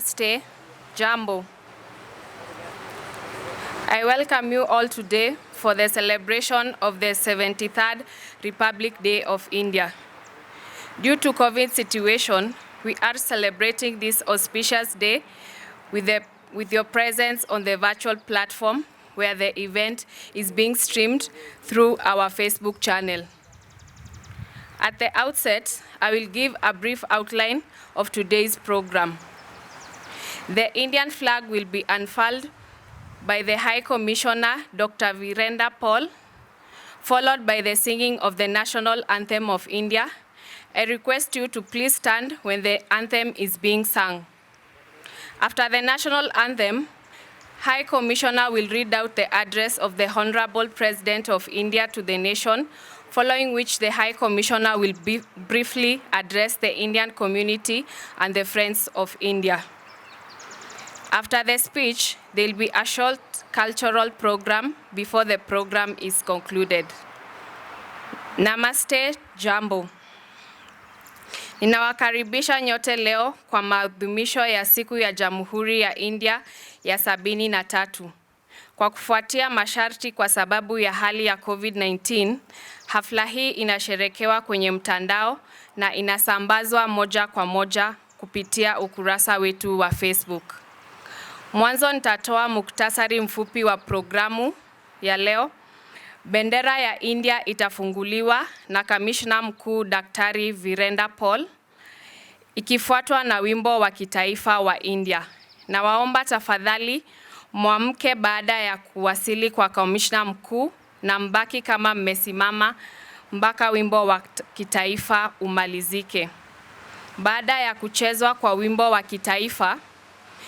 Namaste, Jambo. I welcome you all today for the celebration of the 73rd Republic Day of India. Due to COVID situation, we are celebrating this auspicious day with your presence on the virtual platform where the event is being streamed through our Facebook channel. At the outset, I will give a brief outline of today's program. The Indian flag will be unfurled by the High Commissioner, Dr. Virender Paul, followed by the singing of the National Anthem of India. I request you to please stand when the anthem is being sung. After the National Anthem, High Commissioner will read out the address of the Honorable President of India to the nation, following which the High Commissioner will briefly address the Indian community and the Friends of India. After the speech, there will be a short cultural program before the program is concluded. Namaste, Jambo. Ninawakaribisha nyote leo kwa maadhimisho ya siku ya Jamhuri ya India ya 73. Kwa kufuatia masharti kwa sababu ya hali ya COVID-19, hafla hii inasherekewa kwenye mtandao na inasambazwa moja kwa moja kupitia ukurasa wetu wa Facebook. Mwanzo nitatoa muktasari mfupi wa programu ya leo. Bendera ya India itafunguliwa na Kamishna Mkuu Daktari Virender Paul, ikifuatwa na wimbo wa kitaifa wa India. Na waomba tafadhali muamke baada ya kuwasili kwa Kamishna Mkuu na mbaki kama mmesimama mpaka wimbo wa kitaifa umalizike. Baada ya kuchezwa kwa wimbo wa kitaifa,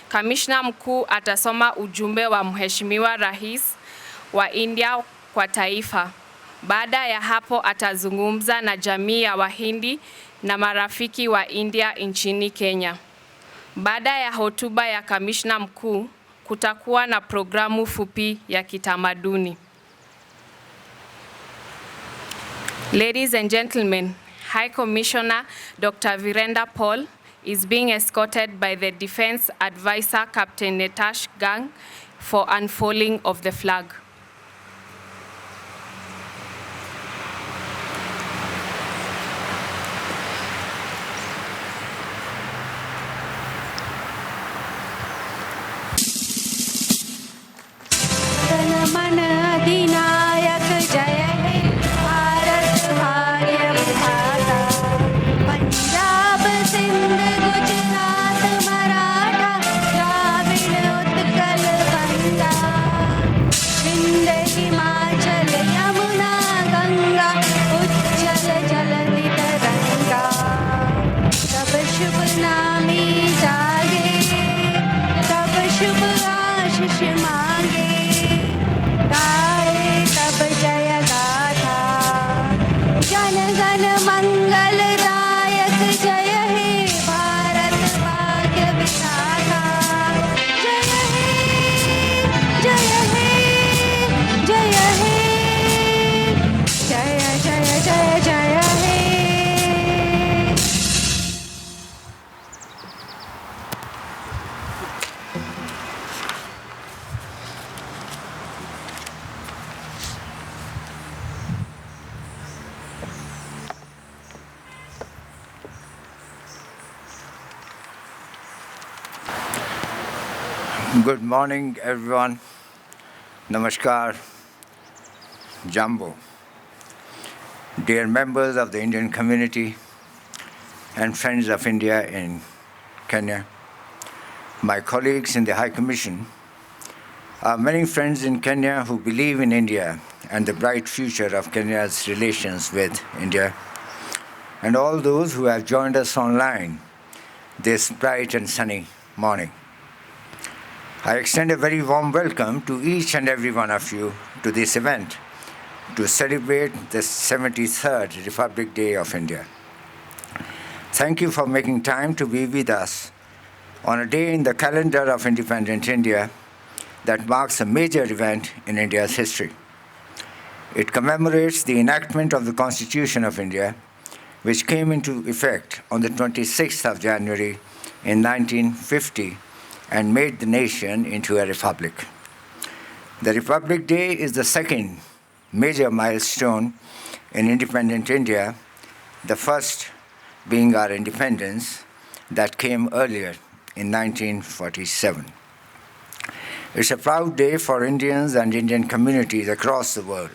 Kamishna Mkuu atasoma ujumbe wa Mheshimiwa Rais wa India kwa taifa. Baada ya hapo atazungumza na jamii ya Wahindi na marafiki wa India nchini Kenya. Baada ya hotuba ya Kamishna Mkuu, kutakuwa na programu fupi ya kitamaduni. Ladies and gentlemen, High Commissioner Dr. Virender Paul is being escorted by the Defense Advisor Captain Netash Gang for unfurling of the flag. Good morning, everyone. Namaskar, Jambo. Dear members of the Indian community and friends of India in Kenya, my colleagues in the High Commission, our many friends in Kenya who believe in India and the bright future of Kenya's relations with India, and all those who have joined us online this bright and sunny morning. I extend a very warm welcome to each and every one of you to this event to celebrate the 73rd Republic Day of India. Thank you for making time to be with us on a day in the calendar of independent India that marks a major event in India's history. It commemorates the enactment of the Constitution of India, which came into effect on the 26th of January in 1950 and made the nation into a republic. The Republic Day is the second major milestone in independent India, the first being our independence that came earlier in 1947. It's a proud day for Indians and Indian communities across the world.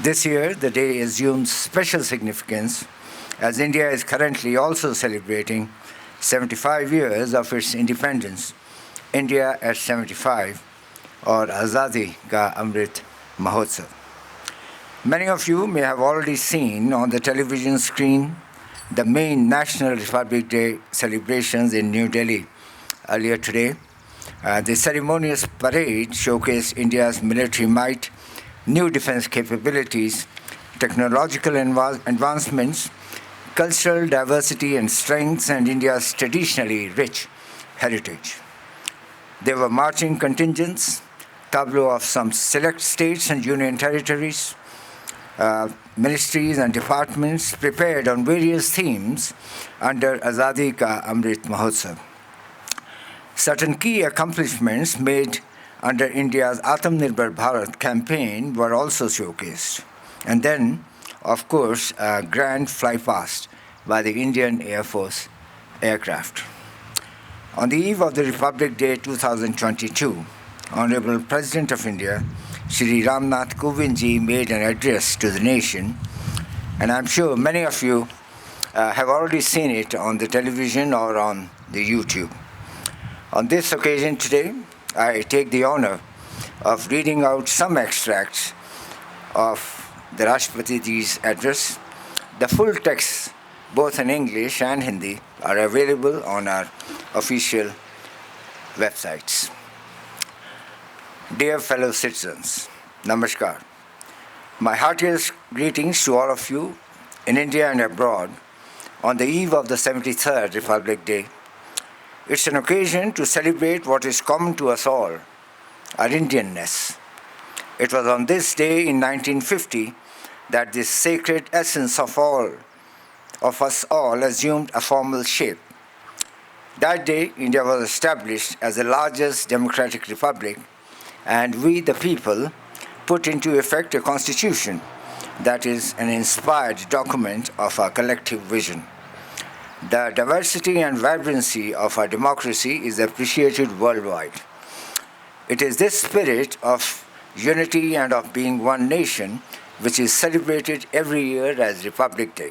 This year, the day assumes special significance as India is currently also celebrating 75 years of its independence, India at 75, or Azadi Ka Amrit Mahotsav. Many of you may have already seen on the television screen the main National Republic Day celebrations in New Delhi earlier today. The ceremonious parade showcased India's military might, new defense capabilities, technological advancements, cultural diversity and strengths, and India's traditionally rich heritage. There were marching contingents, tableau of some select states and union territories, ministries and departments prepared on various themes under Azadi Ka Amrit Mahotsav. Certain key accomplishments made under India's Atmanirbhar Bharat campaign were also showcased. And then, of course, a grand flypast by the Indian Air Force aircraft. On the eve of the Republic Day 2022, Honorable President of India, Shri Ramnath Kovind ji made an address to the nation, and I'm sure many of you have already seen it on the television or on the YouTube. On this occasion today, I take the honor of reading out some extracts of the Rashtrapati ji's address. The full text, both in English and Hindi, are available on our official websites. Dear fellow citizens, Namaskar. My heartiest greetings to all of you in India and abroad on the eve of the 73rd Republic Day. It's an occasion to celebrate what is common to us all, our Indianness. It was on this day in 1950 that this sacred essence of us all assumed a formal shape. That day, India was established as the largest democratic republic, and we, the people, put into effect a constitution that is an inspired document of our collective vision. The diversity and vibrancy of our democracy is appreciated worldwide. It is this spirit of unity and of being one nation which is celebrated every year as Republic Day.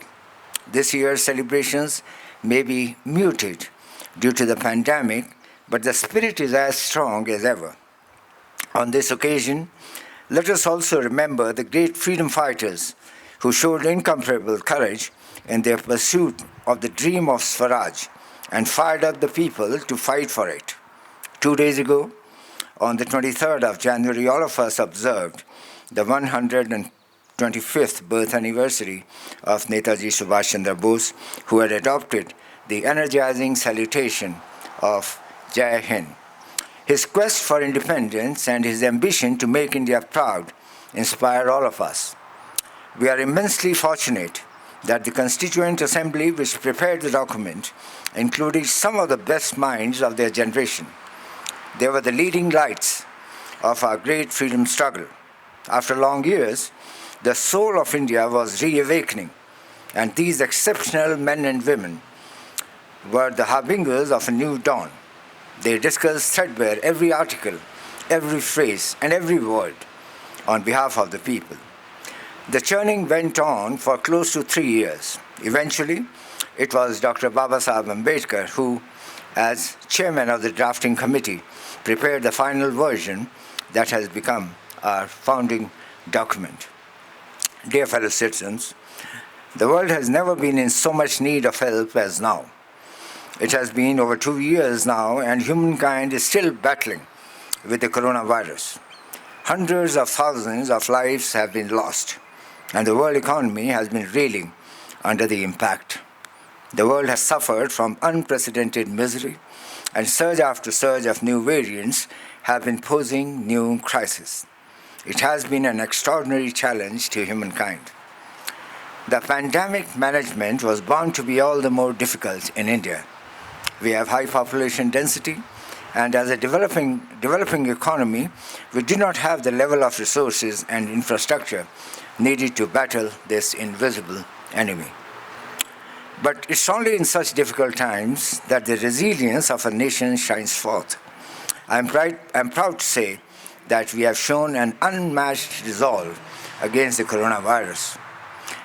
This year's celebrations may be muted due to the pandemic, but the spirit is as strong as ever. On this occasion, let us also remember the great freedom fighters who showed incomparable courage in their pursuit of the dream of Swaraj and fired up the people to fight for it. 2 days ago, on the 23rd of January, all of us observed the 125th birth anniversary of Netaji Subhash Chandra Bose, who had adopted the energizing salutation of Jai Hind. His quest for independence and his ambition to make India proud inspire all of us. We are immensely fortunate that the Constituent Assembly which prepared the document included some of the best minds of their generation. They were the leading lights of our great freedom struggle. After long years, the soul of India was reawakening, and these exceptional men and women were the harbingers of a new dawn. They discussed threadbare every article, every phrase, and every word on behalf of the people. The churning went on for close to 3 years. Eventually, it was Dr. Babasaheb Ambedkar who, as chairman of the drafting committee, prepared the final version that has become our founding document. Dear fellow citizens, the world has never been in so much need of help as now. It has been over 2 years now, and humankind is still battling with the coronavirus. Hundreds of thousands of lives have been lost, and the world economy has been reeling under the impact. The world has suffered from unprecedented misery, and surge after surge of new variants have been posing new crises. It has been an extraordinary challenge to humankind. The pandemic management was bound to be all the more difficult in India. We have high population density, And as a developing economy, we do not have the level of resources and infrastructure needed to battle this invisible enemy. But it's only in such difficult times that the resilience of a nation shines forth. I'm proud to say that we have shown an unmatched resolve against the coronavirus.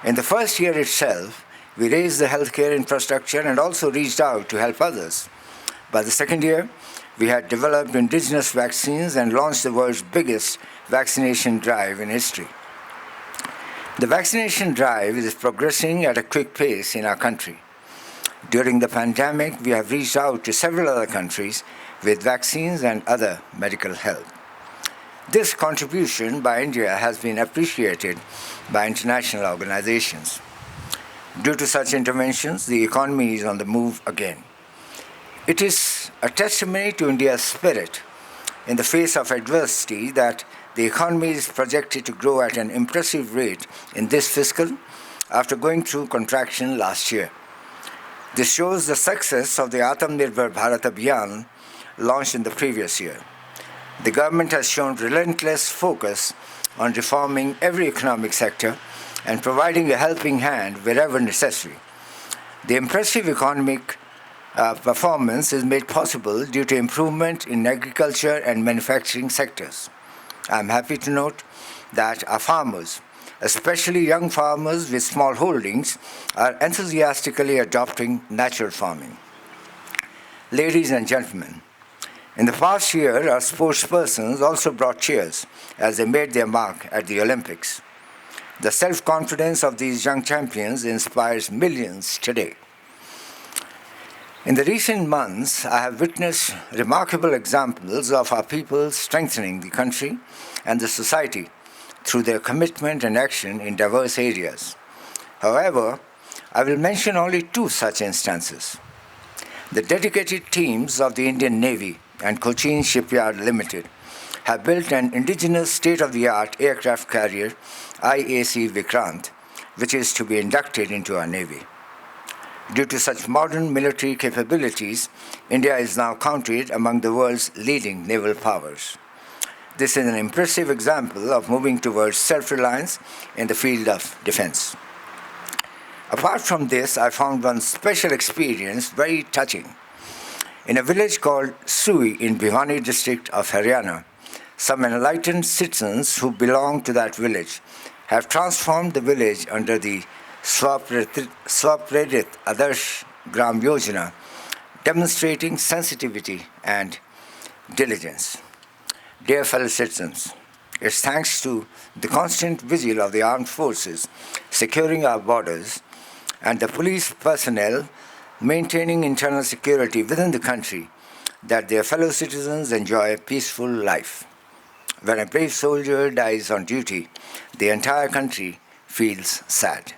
In the first year itself, we raised the healthcare infrastructure and also reached out to help others. By the second year, we had developed indigenous vaccines and launched the world's biggest vaccination drive in history. The vaccination drive is progressing at a quick pace in our country. During the pandemic, we have reached out to several other countries with vaccines and other medical help. This contribution by India has been appreciated by international organizations. Due to such interventions, the economy is on the move again. It is a testimony to India's spirit in the face of adversity that the economy is projected to grow at an impressive rate in this fiscal after going through contraction last year. This shows the success of the Atmanirbhar Bharat Abhiyan launched in the previous year. The government has shown relentless focus on reforming every economic sector and providing a helping hand wherever necessary. The impressive economic performance is made possible due to improvement in agriculture and manufacturing sectors. I am happy to note that our farmers, especially young farmers with small holdings, are enthusiastically adopting natural farming. Ladies and gentlemen, in the past year, our sportspersons also brought cheers as they made their mark at the Olympics. The self-confidence of these young champions inspires millions today. In the recent months, I have witnessed remarkable examples of our people strengthening the country and the society through their commitment and action in diverse areas. However, I will mention only two such instances. The dedicated teams of the Indian Navy and Cochin Shipyard Limited have built an indigenous state-of-the-art aircraft carrier, IAC Vikrant, which is to be inducted into our Navy. Due to such modern military capabilities, India is now counted among the world's leading naval powers. This is an impressive example of moving towards self-reliance in the field of defense. Apart from this, I found one special experience very touching. In a village called Sui in Bhiwani district of Haryana, some enlightened citizens who belong to that village have transformed the village under the Swaprerit Adarsh Gram Yojana, demonstrating sensitivity and diligence. Dear fellow citizens, it's thanks to the constant vigil of the armed forces securing our borders and the police personnel maintaining internal security within the country that their fellow citizens enjoy a peaceful life. When a brave soldier dies on duty, the entire country feels sad.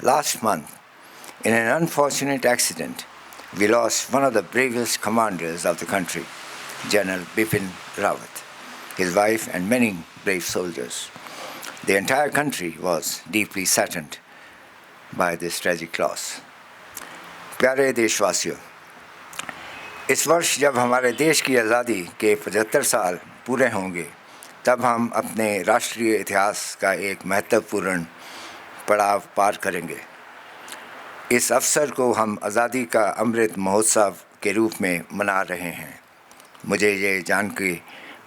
Last month, in an unfortunate accident, we lost one of the bravest commanders of the country, General Bipin Rawat, his wife and many brave soldiers. The entire country was deeply saddened by this tragic loss. प्यारे देशवासियों, इस वर्ष जब हमारे देश की आज़ादी के 75 साल पूरे होंगे, तब हम अपने राष्ट्रीय इतिहास का एक महत्वपूर्ण पड़ाव पार करेंगे। इस अवसर को हम आज़ादी का अमृत महोत्सव के रूप में मना रहे हैं। मुझे ये जान के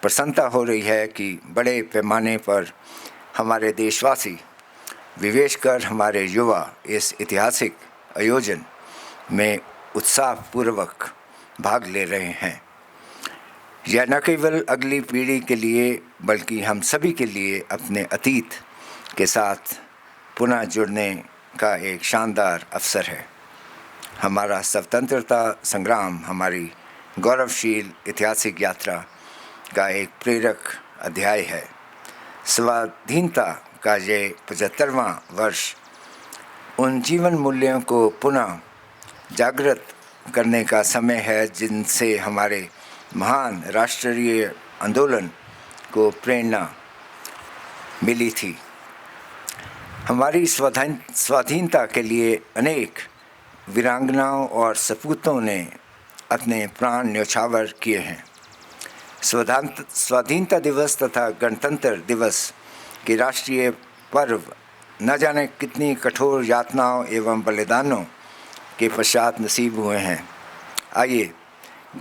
प्रसन्नता हो रही है कि बड़े पैमाने पर हमारे देशवासी विशेष कर हमारे युवा इस ऐतिहासिक आयोजन में उत्साहपूर्वक भाग ले रहे हैं। यह न केवल अगली पीढ़ी के लिए बल्कि हम सभी के लिए अपने अतीत के साथ पुनः जुड़ने का एक शानदार अवसर है। हमारा स्वतंत्रता संग्राम हमारी गौरवशील ऐतिहासिक यात्रा का एक प्रेरक अध्याय है। स्वाधीनता का ये 75वां वर्ष उन जीवन मूल्यों को पुनः जागृत करने का समय है जिनसे हमारे महान राष्ट्रीय आंदोलन को प्रेरणा मिली थी। हमारी स्वाधीनता के लिए अनेक वीरांगनाओं और सपूतों ने अपने प्राण न्यौछावर किए हैं। स्वाधीनता दिवस तथा गणतंत्र दिवस के राष्ट्रीय पर्व न जाने कितनी कठोर यातनाओं एवं बलिदानों के पश्चात नसीब हुए हैं। आइए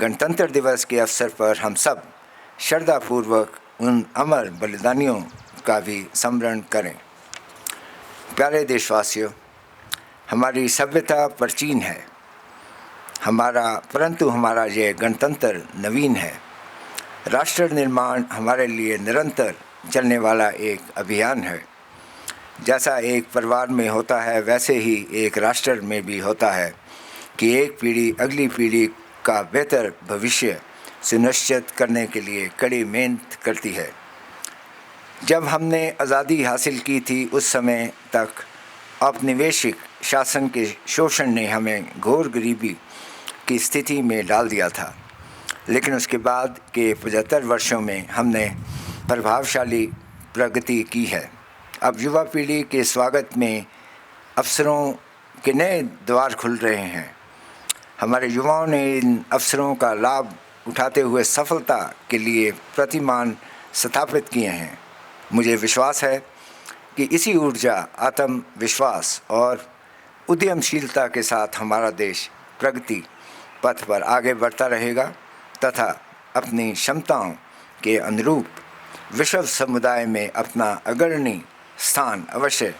गणतंत्र दिवस के अवसर पर हम सब श्रद्धापूर्वक उन अमर बलिदानियों का भी स्मरण करें। प्यारे देशवासियों, हमारी सभ्यता प्राचीन है परंतु हमारा ये गणतंत्र नवीन है। राष्ट्र निर्माण हमारे लिए निरंतर चलने वाला एक अभियान है। जैसा एक परिवार में होता है वैसे ही एक राष्ट्र में भी होता है कि एक पीढ़ी अगली पीढ़ी का बेहतर भविष्य सुनिश्चित करने के लिए कड़ी मेहनत करती है। जब हमने आज़ादी हासिल की थी उस समय तक औपनिवेशिक शासन के शोषण ने हमें घोर गरीबी की स्थिति में डाल दिया था, लेकिन उसके बाद के 75 वर्षों में हमने प्रभावशाली प्रगति की है। अब युवा पीढ़ी के स्वागत में अवसरों के नए द्वार खुल रहे हैं। हमारे युवाओं ने इन अवसरों का लाभ उठाते हुए सफलता के लिए प्रतिमान स्थापित किए हैं। मुझे विश्वास है कि इसी ऊर्जा, आत्मविश्वास और उद्यमशीलता के साथ हमारा देश प्रगति पथ पर आगे बढ़ता रहेगा तथा अपनी क्षमताओं के अनुरूप विश्व समुदाय में अपना अग्रणी स्थान अवश्य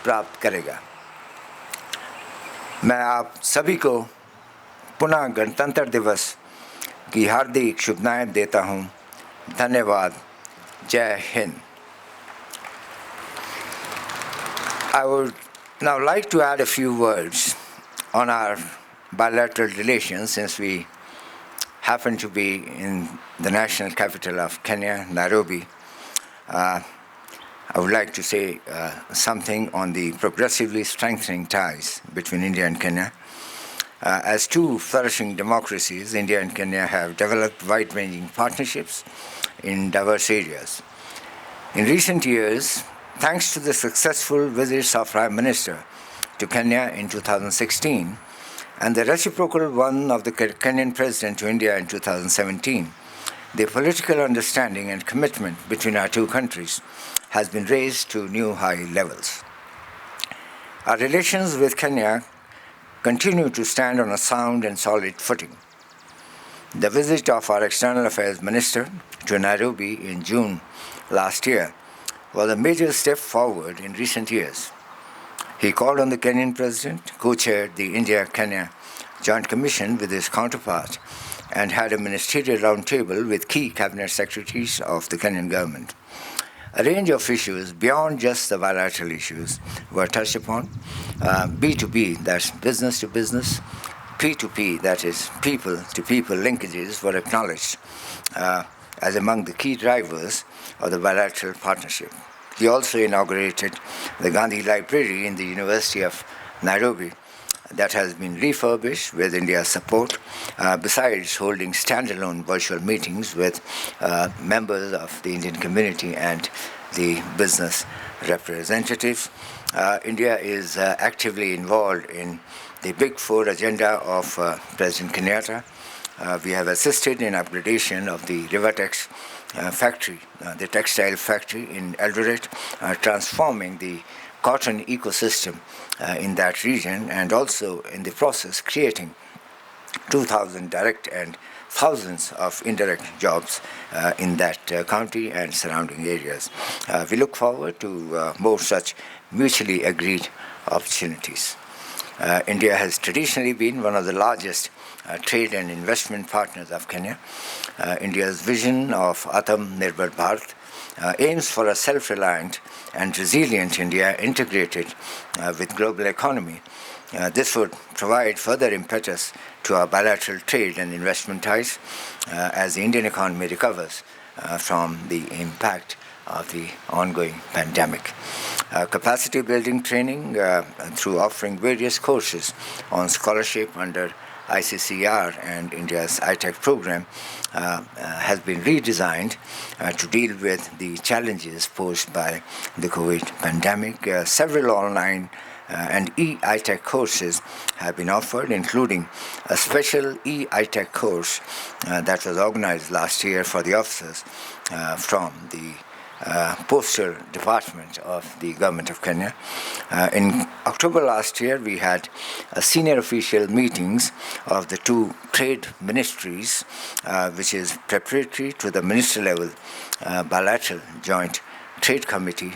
प्राप्त करेगा। मैं आप सभी को पुनः गणतंत्र दिवस की हार्दिक शुभकामनाएं देता हूं। धन्यवाद। जय Hind. I would now like to add a few words on our bilateral relations, since we happen to be in the national capital of Kenya, Nairobi. I would like to say something on the progressively strengthening ties between India and Kenya. As two flourishing democracies, India and Kenya have developed wide-ranging partnerships in diverse areas. In recent years, thanks to the successful visits of Prime Minister to Kenya in 2016 and the reciprocal one of the Kenyan President to India in 2017, the political understanding and commitment between our two countries has been raised to new high levels. Our relations with Kenya continue to stand on a sound and solid footing. The visit of our External Affairs Minister to Nairobi in June last year was a major step forward in recent years. He called on the Kenyan President, co-chaired the India-Kenya Joint Commission with his counterpart, and had a ministerial roundtable with key cabinet secretaries of the Kenyan government. A range of issues beyond just the bilateral issues were touched upon. B2B, that's business to business, P2P, that is people-to-people linkages, were acknowledged as among the key drivers of the bilateral partnership. He also inaugurated the Gandhi Library in the University of Nairobi that has been refurbished with India's support, besides holding standalone virtual meetings with members of the Indian community and the business representatives. India is actively involved in the Big Four agenda of President Kenyatta. We have assisted in upgradation of the Rivertex factory, the textile factory in Eldoret, transforming the cotton ecosystem in that region, and also in the process creating 2,000 direct and thousands of indirect jobs in that county and surrounding areas. We look forward to more such mutually agreed opportunities. India has traditionally been one of the largest trade and investment partners of Kenya. India's vision of Atmanirbhar Bharat aims for a self-reliant and resilient India integrated with global economy. This would provide further impetus to our bilateral trade and investment ties as the Indian economy recovers from the impact of the ongoing pandemic. Capacity building training through offering various courses on scholarship under ICCR and India's ITEC program has been redesigned to deal with the challenges posed by the COVID pandemic. Several online and e-ITEC courses have been offered, including a special e-ITEC course that was organized last year for the officers from the Postal Department of the Government of Kenya. In October last year, we had senior official meetings of the two trade ministries, which is preparatory to the minister level bilateral joint trade committee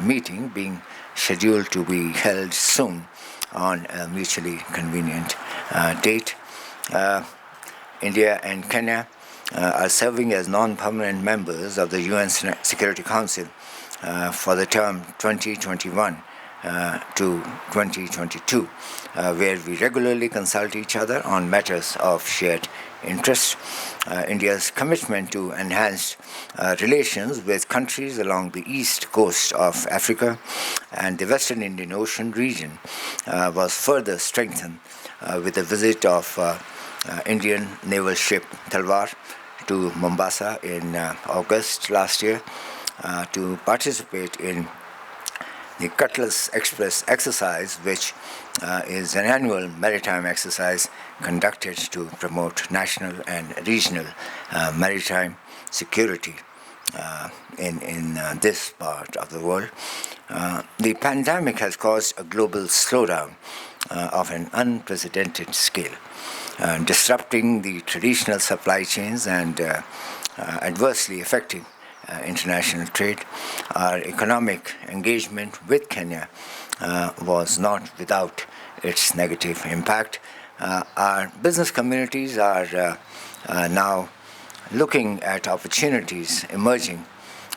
meeting being scheduled to be held soon on a mutually convenient date. India and Kenya are serving as non-permanent members of the UN Security Council for the term 2021 to 2022, where we regularly consult each other on matters of shared interest. India's commitment to enhanced relations with countries along the east coast of Africa and the Western Indian Ocean region was further strengthened with the visit of Indian naval ship Talwar to Mombasa in August last year to participate in the Cutlass Express exercise, which is an annual maritime exercise conducted to promote national and regional maritime security in this part of the world. The pandemic has caused a global slowdown of an unprecedented scale, disrupting the traditional supply chains and adversely affecting international trade. Our economic engagement with Kenya was not without its negative impact. Our business communities are now looking at opportunities emerging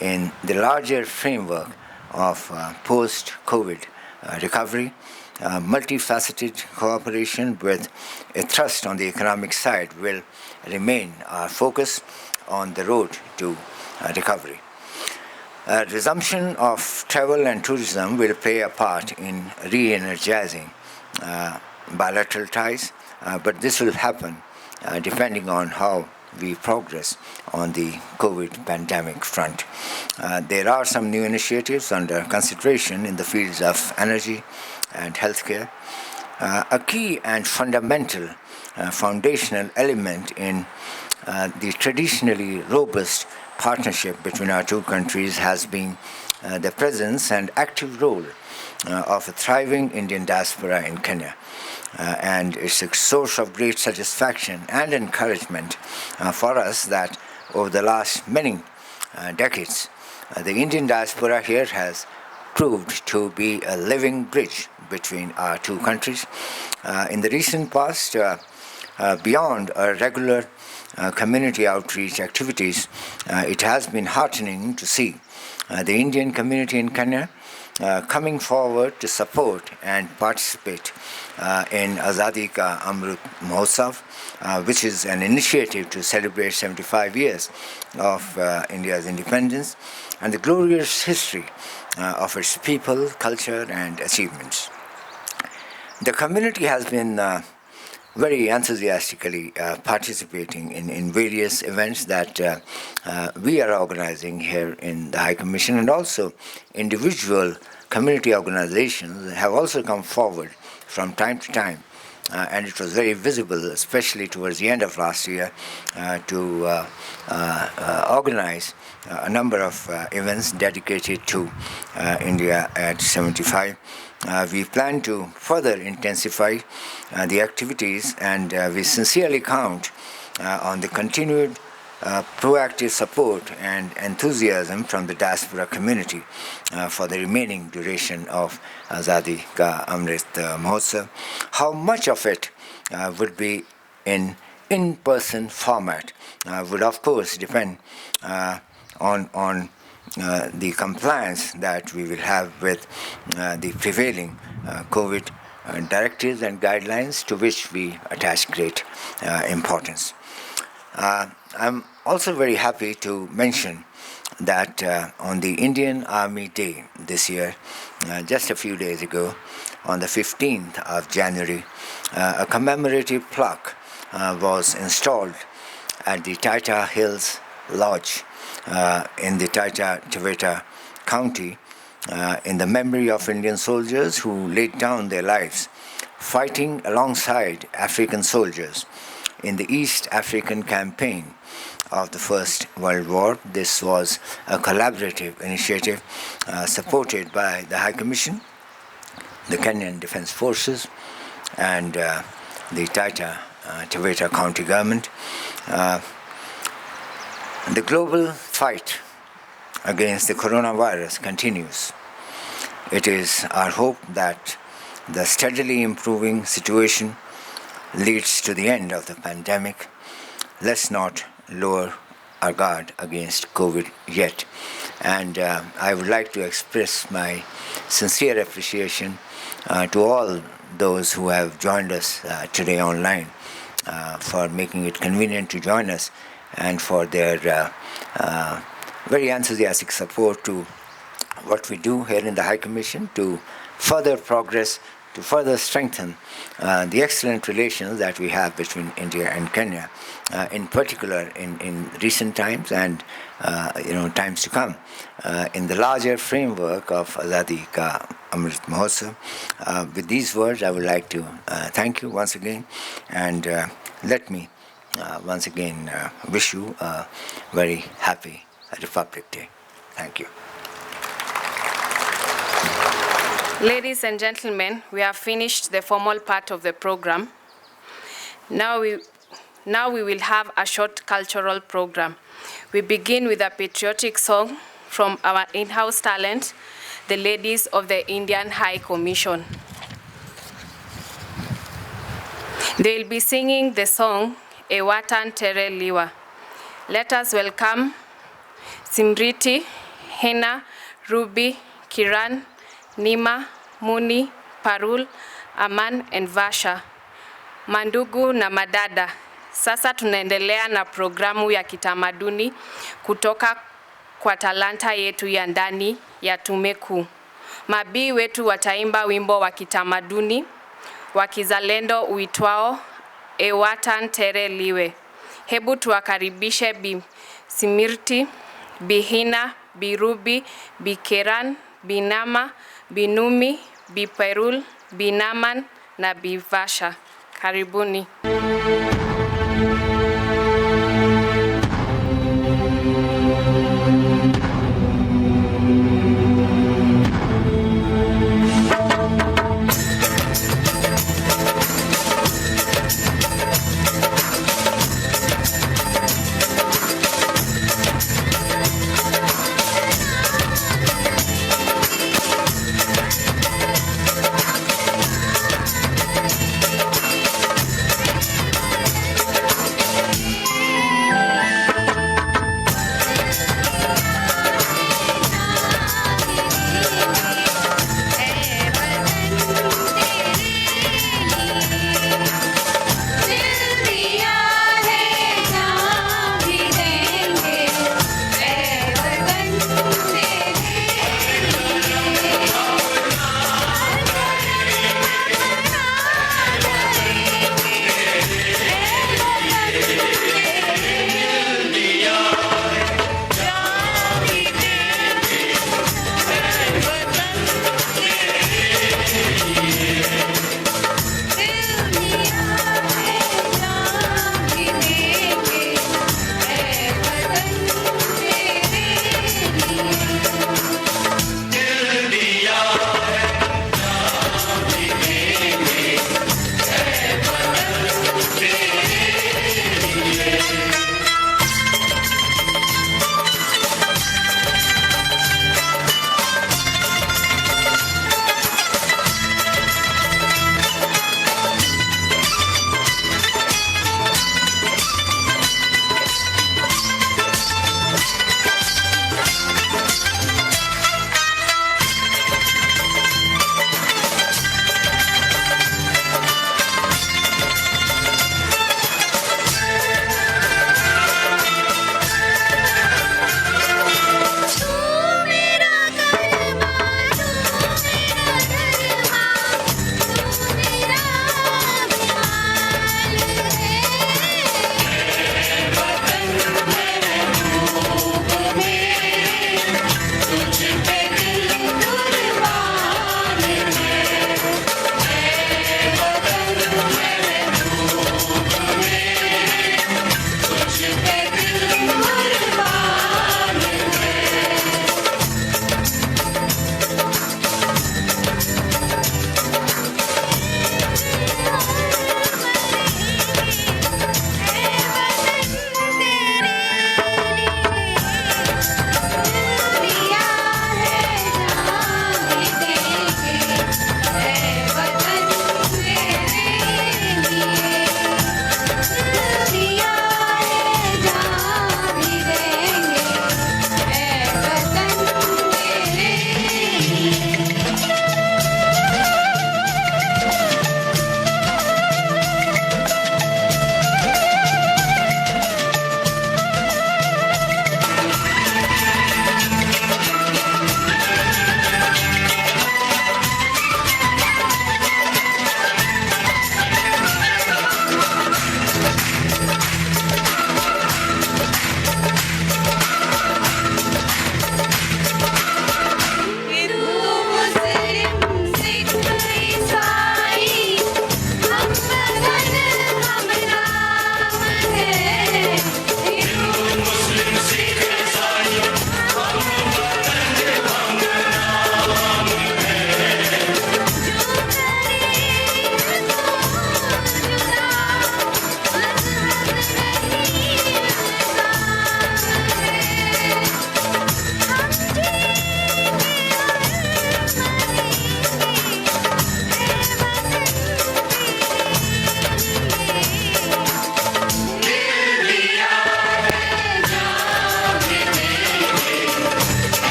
in the larger framework of post-COVID recovery. Multifaceted cooperation with a thrust on the economic side will remain our focus on the road to recovery. Resumption of travel and tourism will play a part in re-energizing bilateral ties, but this will happen depending on how we progress on the COVID pandemic front. There are some new initiatives under consideration in the fields of energy and healthcare. A key and fundamental foundational element in the traditionally robust partnership between our two countries has been the presence and active role of a thriving Indian diaspora in Kenya. And it's a source of great satisfaction and encouragement for us that over the last many decades, the Indian diaspora here has proved to be a living bridge between our two countries. In the recent past, beyond our regular community outreach activities, it has been heartening to see the Indian community in Kenya coming forward to support and participate in Azadi Ka Amrit Mahotsav, which is an initiative to celebrate 75 years of India's independence and the glorious history of its people, culture, and achievements. The community has been very enthusiastically participating in various events that we are organizing here in the High Commission, and also individual community organizations have also come forward from time to time, and it was very visible, especially towards the end of last year, to organize a number of events dedicated to India at 75. We plan to further intensify the activities, and we sincerely count on the continued proactive support and enthusiasm from the diaspora community for the remaining duration of Azadi Ka Amrit Mahotsav. How much of it would be in-person format would of course depend on the compliance that we will have with the prevailing COVID directives and guidelines, to which we attach great importance. I'm also very happy to mention that on the Indian Army Day this year, just a few days ago, on the 15th of January, a commemorative plaque was installed at the Taita Hills Lodge in the Taita Taveta County, in the memory of Indian soldiers who laid down their lives fighting alongside African soldiers in the East African campaign of the First World War. This was a collaborative initiative supported by the High Commission, the Kenyan Defence Forces, and the Taita Taveta County Government. The global fight against the coronavirus continues. It is our hope that the steadily improving situation leads to the end of the pandemic. Let's not lower our guard against COVID yet. And I would like to express my sincere appreciation to all those who have joined us today online for making it convenient to join us and for their very enthusiastic support to what we do here in the High Commission to further progress, to further strengthen the excellent relations that we have between India and Kenya, in particular in recent times and times to come, in the larger framework of Azadi Ka Amrit Mahotsav. With these words, I would like to thank you once again, and let me once again wish you a very happy Republic Day. Thank you. Ladies and gentlemen, we have finished the formal part of the program. Now we will have a short cultural program. We begin with a patriotic song from our in-house talent, the ladies of the Indian High Commission. They will be singing the song, Ewatan Tere Liwa. Let us welcome Simriti, Hena, Ruby, Kiran, Nima, Muni, Parul, Aman and Vasha. Mandugu na madada, sasa tunaendelea na programu ya kitamaduni kutoka kwa talanta yetu ya ndani ya Tume Kuu. Mabii wetu wataimba wimbo wa kitamaduni wa kizalendo uitwao Ewatan Tere Liwe. Hebu tuwakaribishe Bi Simirti, Bi Hina, Bi Ruby, Bi Keran, Bi Nama, Bi Numi, Bi Perul, Bi Naman na Bi Vasha. Karibuni.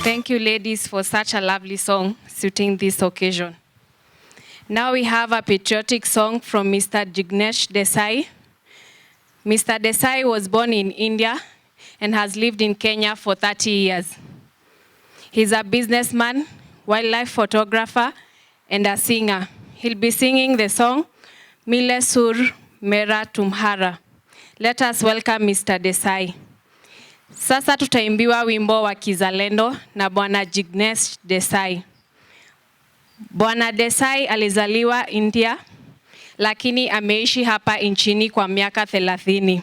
Thank you, ladies, for such a lovely song suiting this occasion. Now we have a patriotic song from Mr. Jignesh Desai. Mr. Desai was born in India and has lived in Kenya for 30 years. He's a businessman, wildlife photographer, and a singer. He'll be singing the song, Mile Sur Mera Tumhara. Let us welcome Mr. Desai. Sasa tutaimbiwa wimbo wa kizalendo na Bwana Jignesh Desai. Bwana Desai alizaliwa India, lakini ameishi hapa nchini kwa miaka 30.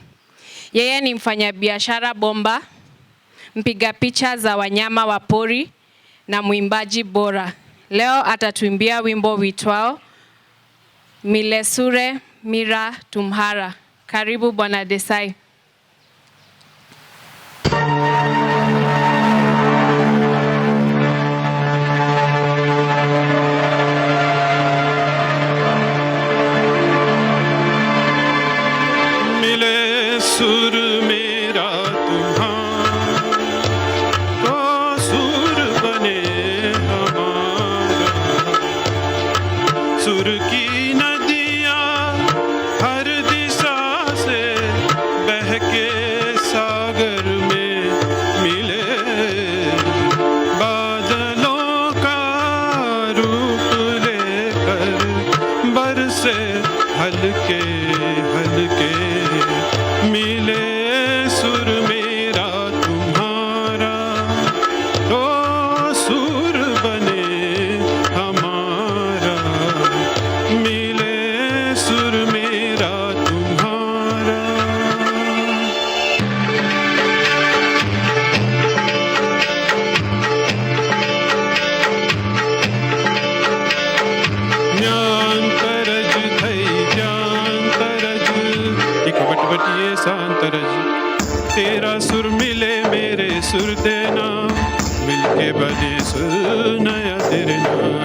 Yeye ni mfanyabiashara bomba, mpiga picha za wanyama wa pori na mwimbaji bora. Leo atatuimbia wimbo uitwao Mile Sure Mera Tumhara. Karibu Bwana Desai. सुर मेरा तुम्हारा तो सुर बने हमारा सुर की नदियाँ हर दिशा से बह के सागर में मिले बादलों का रूप लेकर बरसे हल्के हल्के मिले सुर मेरा तुम्हारा तो सुर बने हमारा मिले सुर मेरा तुम्हारा ज्ञान तरज थई ज्ञान तरज एक बटबटिए सांतरज तेरा सुर मिले मेरे सुर देना मिलके बने सुर नया तेरे नाम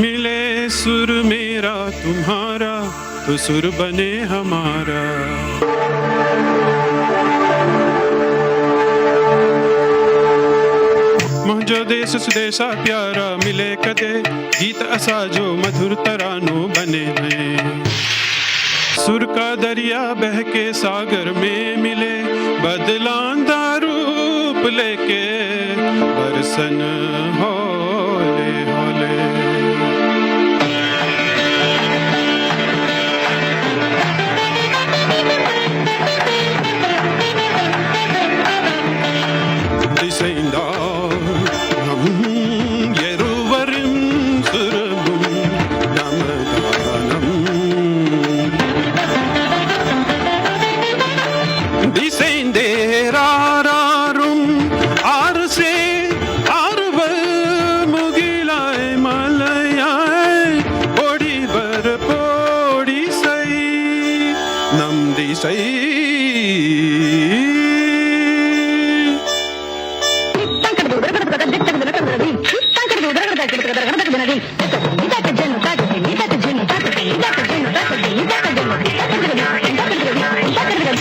मिले सुर मेरा तुम्हारा तो सुर बने हमारा मुझो देश सुदेशा प्यारा मिले कदे गीत असा जो मधुर तरानो बने हैं सुर का दरिया बह के सागर में मिले बदलांदा रूप लेके बरसन होले होले दिसैंदा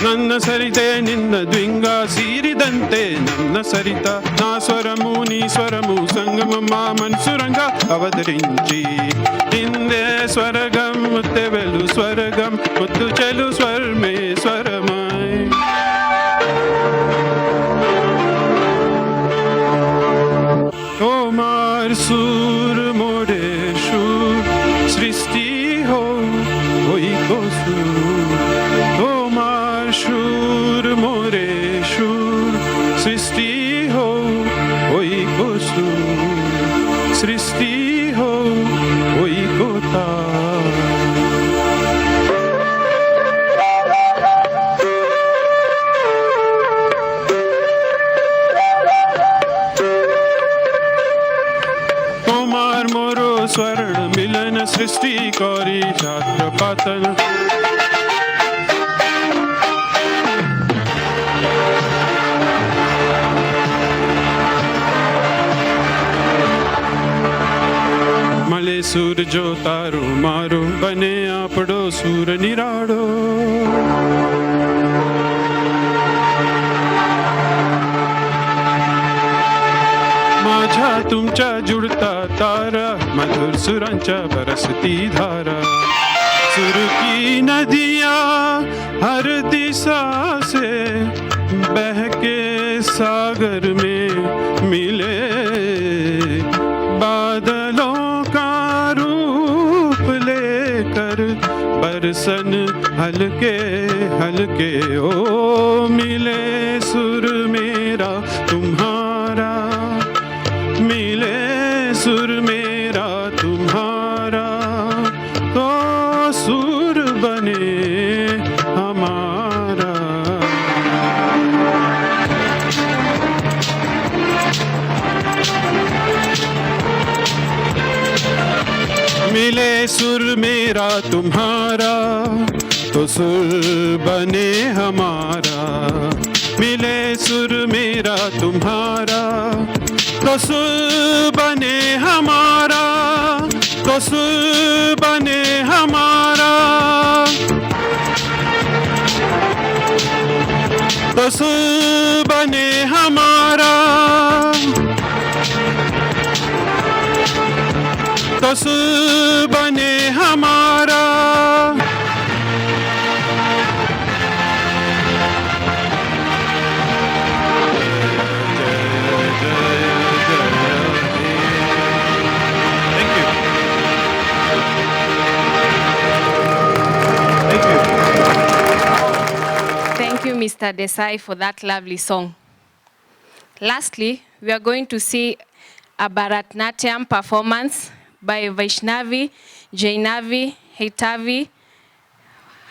ನನ್ನ ಸರಿತೆ ನಿನ್ನ ದ್ವಿಂಗ ಸೀರಿದಂತೆ ನನ್ನ ಸರಿತ ನಾ ಸ್ವರಮು ನೀ ಸ್ವರಮು ಸಂಗಮ ಮನ್ಸುರಂಗ ಅವತరించి ಹಿಂದೆ ಸ್ವರಗಂ ಮುತ್ತೆವೆಲು ಸ್ವರಗಂ ಮುತ್ತು ಚೆಲು ಸ್ವರ್ಮೇ ಸ್ವರಮೈ তোমার সুর মোরে সুর সৃষ্টি হো ওই কসুর তোমার সুর মোরে সুর সৃষ্টি হো ওই কসুর সৃষ্টি হো ওই কোতা स्वर्ण मिलन सृष्टि कौरी छात्र पातन मले સૂરજો તારો મારો બને આપણો સૂર નિરાળો. माझ्या तुमच्या जुळता तारा मधुर सुरांच्या बरसती धारा. सुर की नदियाँ हर दिशा से बहके सागर में मिले. बादलों का रूप लेकर बरसन हल्के हल्के ओ मिले सुर मेरा तुम्हारा. मिले सुर मेरा तुम्हारा तो सुर बने हमारा. मिले सुर मेरा तुम्हारा तो सुर बने हमारा. मिले सुर मेरा तुम्हारा तो सुर बने हमारा. तो सुर बने हमारा. तो सुर बने हमारा. तो सुर बने हमारा. Thank you, Mr. Desai, for that lovely song. Lastly, we are going to see a Bharatnatyam performance by Vaishnavi, Jainavi, Hetavi,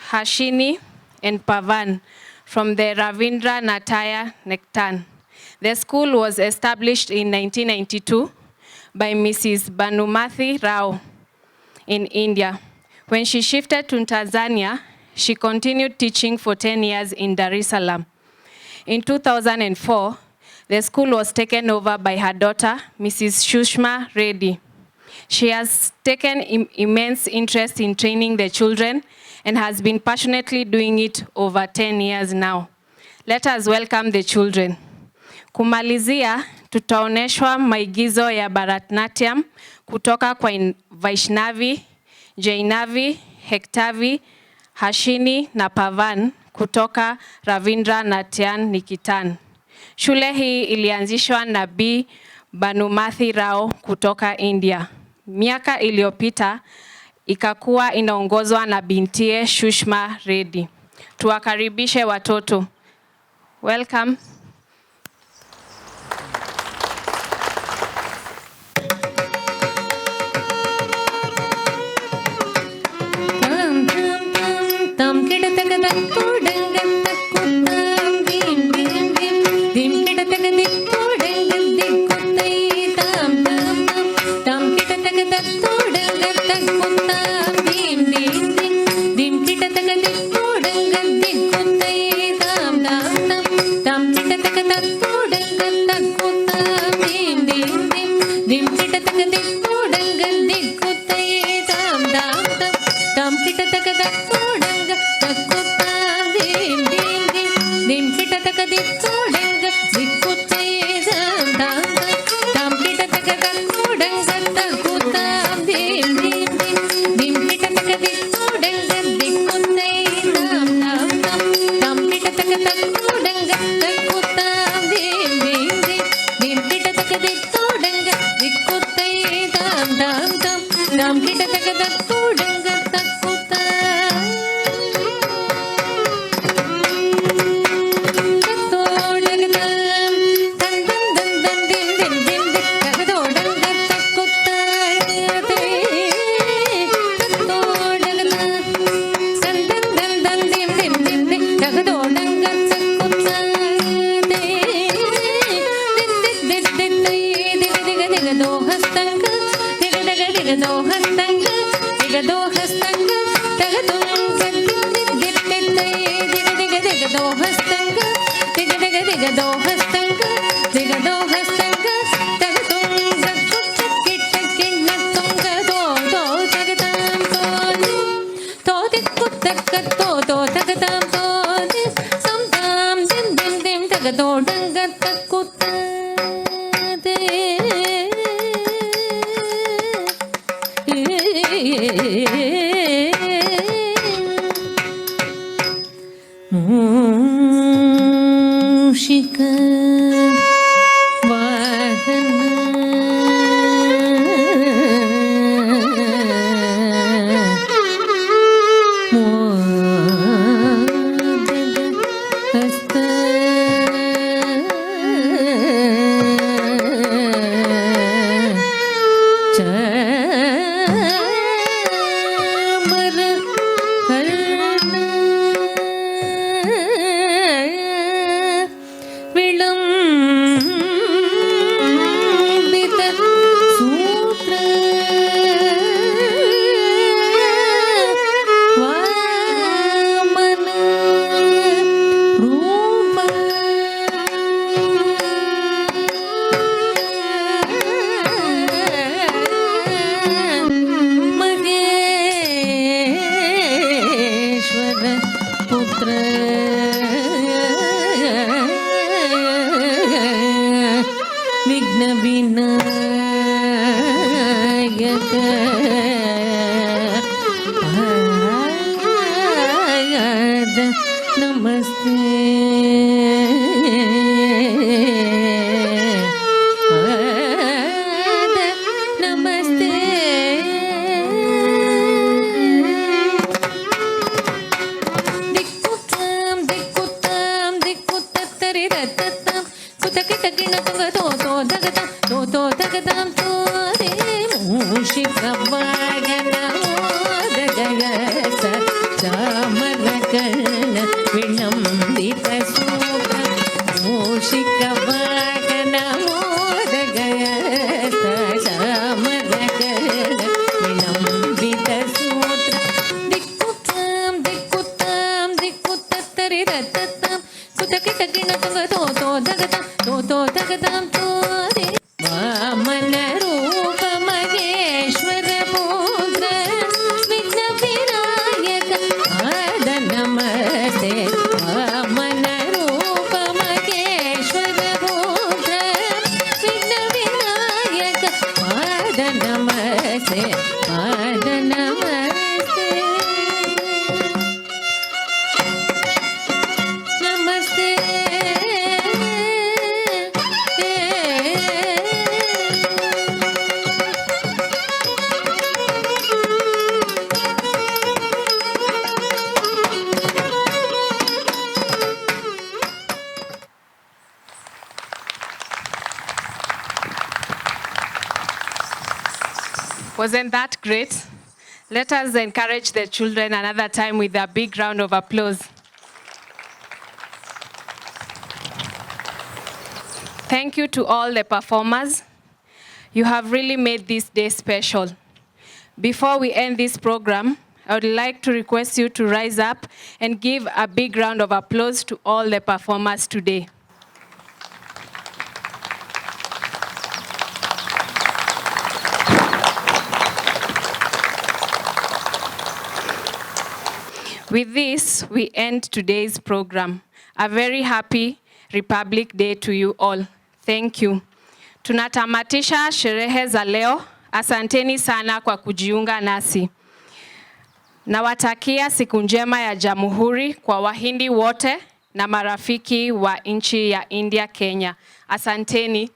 Hashini, and Pavan from the Ravindra Natya Nektan. The school was established in 1992 by Mrs. Bhanumathi Rao in India. When she shifted to Tanzania, she continued teaching for 10 years in Dar es Salaam. In 2004, the school was taken over by her daughter, Mrs. Shushma Reddy. She has taken immense interest in training the children and has been passionately doing it over 10 years now. Let us welcome the children. Kumalizia, tutaoneshwa maigizo ya Bharatnatyam kutoka kwa Vaishnavi, Jainavi, Hektavi, Hashini na Pavan kutoka Ravindra Natya Nikitan. Shule hii ilianzishwa na Bi Bhanumathi Rao kutoka India. Miaka iliyopita ikakuwa inaongozwa na bintie Shushma Reddy. Tuwakaribishe watoto. Welcome. Wasn't that great? Let us encourage the children another time with a big round of applause. Thank you to all the performers. You have really made this day special. Before we end this program, I would like to request you to rise up and give a big round of applause to all the performers today. With this, we end today's program. A very happy Republic Day to you all. Thank you. Tunatamatisha sherehe za leo. Asanteni sana kwa kujiunga nasi. Nawatakia siku njema ya Jamhuri kwa Wahindi wote na marafiki wa nchi ya India, Kenya. Asanteni.